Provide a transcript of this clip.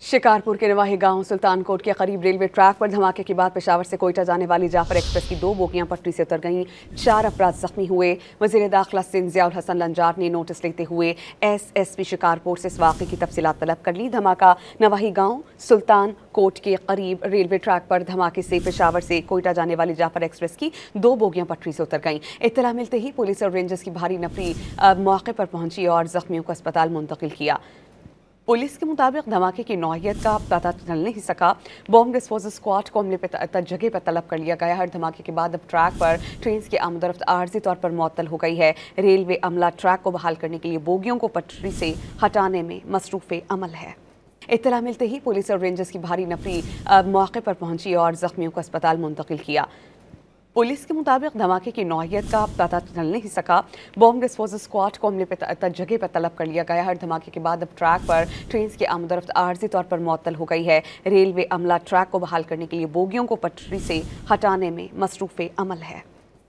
शिकारपुर के नवाही गांव सुल्तान कोट के करीब रेलवे ट्रैक पर धमाके के बाद पेशावर से कोयटा जाने वाली जाफर एक्सप्रेस की 2 बोगियां पटरी से उतर गईं। 4 अफराद जख्मी हुए। वजीर दाखिला सिंध ज़ियाउल हसन लंजार ने नोटिस लेते हुए SSP शिकारपुर से इस वाक़े की तफसीलात तलब कर ली। धमाका नवाही गांव सुल्तान कोट के करीब रेलवे ट्रैक पर धमाके से पेशावर से कोयटा जाने वाली जाफर एक्सप्रेस की 2 बोगियां पटरी से उतर गईं। इत्तला मिलते ही पुलिस और रेंजर्स की भारी नफरी मौके पर पहुंची और जख्मियों को अस्पताल मुंतकिल किया। पुलिस के मुताबिक धमाके की नौइयत का पता चल नहीं सका। बॉम्ब डिस्पोजल स्क्वाड को हमले पर जगह पर तलब कर लिया गया है। धमाके के बाद अब ट्रैक पर ट्रेन की आमदरफ्त आर्जी तौर पर मुअत्तल हो गई है। रेलवे अमला ट्रैक को बहाल करने के लिए बोगियों को पटरी से हटाने में मसरूफ़ अमल है। इत्तला मिलते ही पुलिस और रेंजर्स की भारी नफरी मौके पर पहुंची और जख्मियों को अस्पताल मुंतकिल किया। पुलिस के मुताबिक धमाके की नौइयत का पता चल नहीं सका। बॉम्ब डिस्पोजल स्क्वाड को हमले पर जगह पर तलब कर लिया गया है। धमाके के बाद अब ट्रैक पर ट्रेन की आमदरफ्त आर्जी तौर पर मुअत्तल हो गई है। रेलवे अमला ट्रैक को बहाल करने के लिए बोगियों को पटरी से हटाने में मसरूफ़ अमल है।